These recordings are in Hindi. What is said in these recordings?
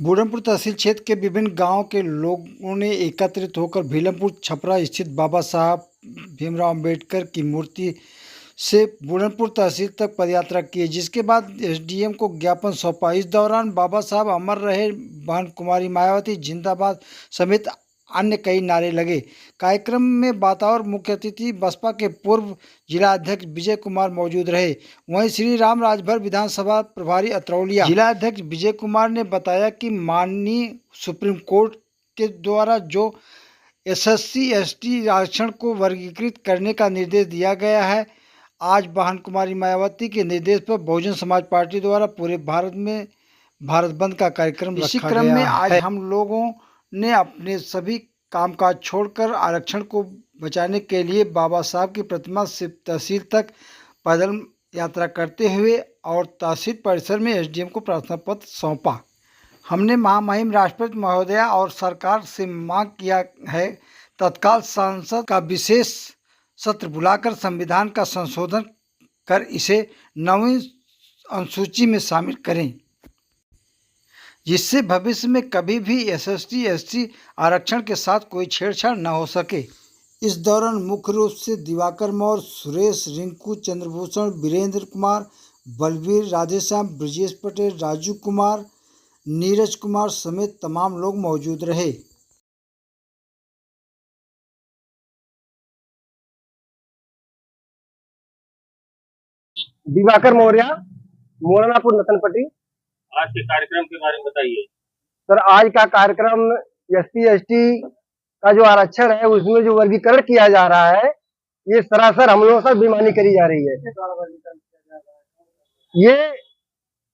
बूढ़नपुर तहसील क्षेत्र के विभिन्न गांवों के लोगों ने एकत्रित होकर भीलमपुर छपरा स्थित बाबा साहब भीमराव अंबेडकर की मूर्ति से बूढ़नपुर तहसील तक पदयात्रा की, जिसके बाद एसडीएम को ज्ञापन सौंपा। इस दौरान बाबा साहब अमर रहे, बहन कुमारी मायावती जिंदाबाद समेत अन्य कई नारे लगे। कार्यक्रम में बतौर मुख्य अतिथि बसपा के पूर्व जिलाध्यक्ष विजय कुमार मौजूद रहे। वहीं श्री राम राजभर विधानसभा प्रभारी अतरौलिया जिलाध्यक्ष विजय कुमार ने बताया कि माननीय सुप्रीम कोर्ट के द्वारा जो एससी एसटी आरक्षण को वर्गीकृत करने का निर्देश दिया गया है, आज बहन कुमारी मायावती के निर्देश पर बहुजन समाज पार्टी द्वारा पूरे भारत में भारत बंद का कार्यक्रम इसी क्रम में आज हम लोगों ने अपने सभी कामकाज छोड़कर आरक्षण को बचाने के लिए बाबा साहब की प्रतिमा से तहसील तक पैदल यात्रा करते हुए और तहसील परिसर में एसडीएम को प्रार्थना पत्र सौंपा। हमने महामहिम राष्ट्रपति महोदया और सरकार से मांग किया है तत्काल संसद का विशेष सत्र बुलाकर संविधान का संशोधन कर इसे 9वीं अनुसूची में शामिल करें, जिससे भविष्य में कभी भी एससी एसटी आरक्षण के साथ कोई छेड़छाड़ न हो सके। इस दौरान मुख्य रूप से दिवाकर मौर्य, सुरेश, रिंकू, चंद्रभूषण, वीरेंद्र कुमार, बलवीर, राधेश्याम, ब्रजेश पटेल, राजू कुमार, नीरज कुमार समेत तमाम लोग मौजूद रहे। दिवाकर मौर्य, मोरनापुर नतनपट्टी। आज के कार्यक्रम के बारे में बताइए। सर, आज का कार्यक्रम एससी एसटी का जो आरक्षण है उसमें जो वर्गीकरण किया जा रहा है, ये सरासर हम लोगों से बेईमानी करी जा रही है। ये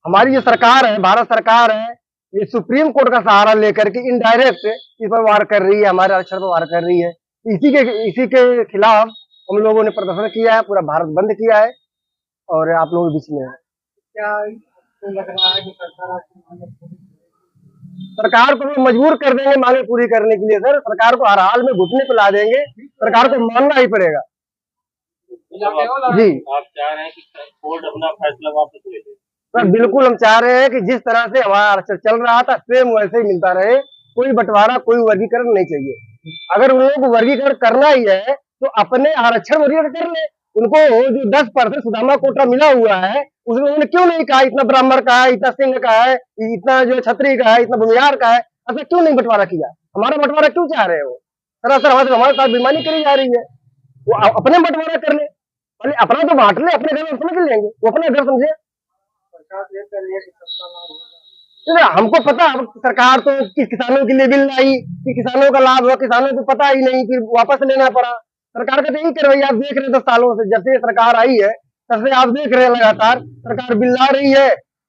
हमारी जो सरकार है, भारत सरकार है, ये सुप्रीम कोर्ट का सहारा लेकर के इनडायरेक्ट इस पर वार कर रही है, हमारे आरक्षण पर वार कर रही है। इसी के खिलाफ हम लोगों ने प्रदर्शन किया है, पूरा भारत बंद किया है और आप लोगों के बीच में है। क्या लग रहा है कि सरकार को मजबूर कर देंगे मांगे पूरी करने के लिए? सर, सरकार को हर हाल में घुटने पे ला देंगे, सरकार को मानना ही पड़ेगा। जी, आप चाह रहे हैं कि कोर्ट अपना फैसला वापस ले ले? सर, बिल्कुल हम चाह रहे हैं कि जिस तरह से हमारा आरक्षण चल रहा था सेम वैसे ही मिलता रहे, कोई बंटवारा, कोई वर्गीकरण नहीं चाहिए। अगर उन लोगों को वर्गीकरण करना ही है तो अपने आरक्षण वर्गीकरण कर ले। उनको जो 10% सुदामा कोटा मिला हुआ है उसमें उन्होंने क्यों नहीं कहा इतना ब्राह्मण का है, इतना सिंह का है, इतना जो छत्री का है, इतना भूमिहार का है? ऐसा क्यों नहीं बंटवारा किया? हमारा बंटवारा क्यों चाह रहे हो? सरासर हमारे साथ बेईमानी करी जा रही है। वो अपने बंटवारा कर ले, पहले अपना तो बांट ले, अपने घर में समझ लेंगे, वो अपना घर समझे। हमको पता सरकार तो किसानों के लिए बिल लाई कि किसानों का लाभ हुआ, किसानों को पता ही नहीं, फिर वापस लेना पड़ा। सरकार का तो यही कर रही है, आप देख रहे हैं 10 सालों से, जब से सरकार आई है तब से आप देख रहे हैं लगातार सरकार बिल ला रही है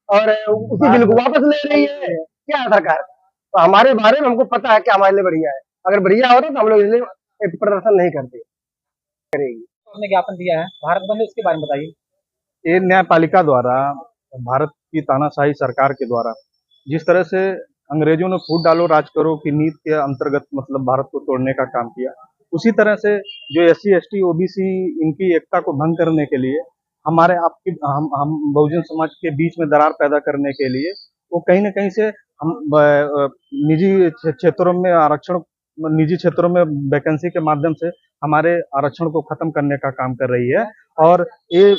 और उसी बिल को वापस ले रही है। क्या है सरकार? तो हमारे बारे में हमको पता है क्या हमारे लिए बढ़िया है। अगर बढ़िया होता तो हम लोग इसलिए प्रदर्शन नहीं करते। उसने ज्ञापन दिया है भारत बंद, उसके बारे में बताइए। ये न्यायपालिका द्वारा, भारत की तानाशाही सरकार के द्वारा जिस तरह से अंग्रेजों ने फूट डालो राज करो की नीति के अंतर्गत मतलब भारत को तोड़ने का काम किया, उसी तरह से जो एससी एसटी ओबीसी इनकी एकता को भंग करने के लिए हमारे आपकी हम बहुजन समाज के बीच में दरार पैदा करने के लिए वो कहीं न कहीं से हम निजी क्षेत्रों में आरक्षण, निजी क्षेत्रों में वैकेंसी के माध्यम से हमारे आरक्षण को खत्म करने का काम कर रही है। और ये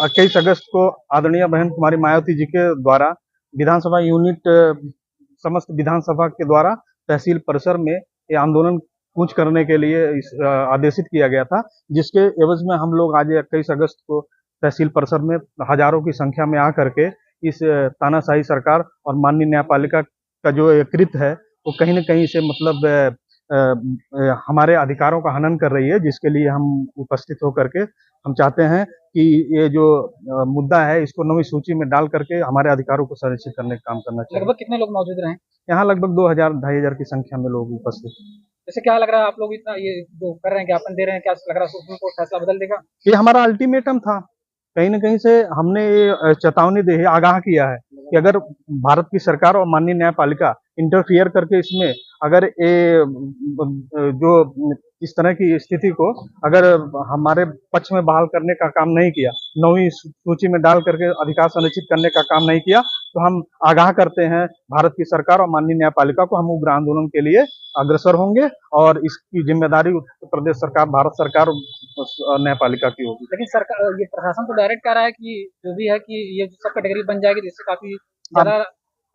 21 अगस्त को आदरणीय बहन कुमारी मायावती जी के द्वारा विधानसभा यूनिट समस्त विधानसभा के द्वारा तहसील परिसर में ये आंदोलन कूच करने के लिए आदेशित किया गया था, जिसके एवज में हम लोग आज 21 अगस्त को तहसील परिसर में हजारों की संख्या में आकर के इस तानाशाही सरकार और माननीय न्यायपालिका का जो कृत है वो कहीं न कहीं से मतलब हमारे अधिकारों का हनन कर रही है, जिसके लिए हम उपस्थित होकर के हम चाहते हैं कि ये जो मुद्दा है इसको 9वीं सूची में डाल करके हमारे अधिकारों को संरक्षित करने का काम करना चाहिए। लगभग कितने लोग मौजूद रहे? यहाँ लगभग 2000-2500 की संख्या में लोग उपस्थित। जैसे क्या लग रहा है आप लोग इतना ये जो कर रहे हैं, ज्ञापन दे रहे हैं, क्या लग रहा है सुप्रीम कोर्ट फैसला बदल देगा? ये हमारा अल्टीमेटम था, कहीं न कहीं से हमने ये चेतावनी दी है, आगाह किया है कि अगर भारत की सरकार और माननीय न्यायपालिका इंटरफियर करके इसमें अगर ये जो इस तरह की स्थिति को अगर हमारे पक्ष में बहाल करने का काम नहीं किया, 9वीं सूची में डाल करके अधिकार संरक्षित करने का काम नहीं किया, तो हम आगाह करते हैं भारत की सरकार और माननीय न्यायपालिका को, हम उग्र आंदोलन के लिए अग्रसर होंगे और इसकी जिम्मेदारी उत्तर प्रदेश सरकार, भारत सरकार और न्यायपालिका की होगी। लेकिन सरकार, ये प्रशासन तो डायरेक्ट कह रहा है कि जो भी है कि ये सब कैटेगरी बन जाएगी, जिससे काफी ज्यादा।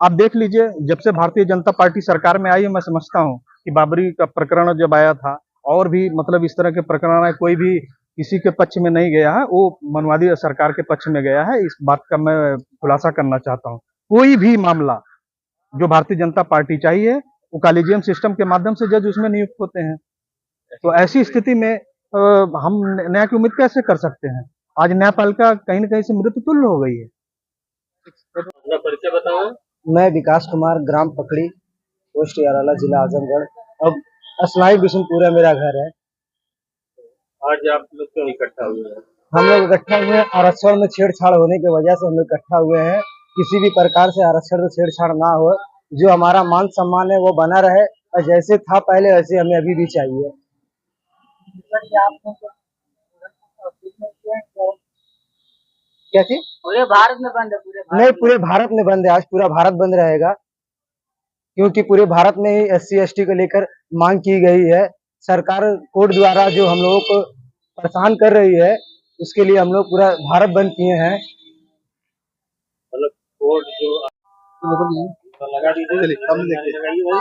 आप देख लीजिए, जब से भारतीय जनता पार्टी सरकार में आई है, मैं समझता हूँ कि बाबरी का प्रकरण जब आया था और भी मतलब इस तरह के प्रकरण है, कोई भी किसी के पक्ष में नहीं गया है, वो मनवादी सरकार के पक्ष में गया है। इस बात का मैं खुलासा करना चाहता हूँ। कोई भी मामला जो भारतीय जनता पार्टी चाहिए, वो कॉलेजियम सिस्टम के माध्यम से जज उसमें नियुक्त होते हैं। तो ऐसी स्थिति में हम न्याय की उम्मीद कैसे कर सकते हैं? आज न्यायपालिका कहीं न कहीं से मृत्यु तुल्य हो गई है। अपना परिचय बताओ। मैं विकास कुमार, ग्राम पकड़ी, पोस्ट याराला, जिला आजमगढ़। अब असलाई बिशनपुरा मेरा घर है। आज आप लोग क्यों इकट्ठा हुए हैं? हम लोग इकट्ठा हुए हैं आरक्षण में छेड़छाड़ होने की वजह से हम लोग इकट्ठा हुए हैं। किसी भी प्रकार से आरक्षण में छेड़छाड़ ना हो, जो हमारा मान सम्मान है वो बना रहे और जैसे था पहले वैसे हमें अभी भी चाहिए। क्या चीज? पूरे भारत में बंद है, नहीं, पूरे भारत में बंद है। आज पूरा भारत बंद रहेगा, क्योंकि पूरे भारत में ही SC/ST को लेकर मांग की गई है। सरकार कोर्ट द्वारा जो हम लोगों को परेशान कर रही है, उसके लिए हम लोग पूरा भारत बंद किए हैं। मतलब कोर्ट जो लगा दीजिए, लगाइए भाई।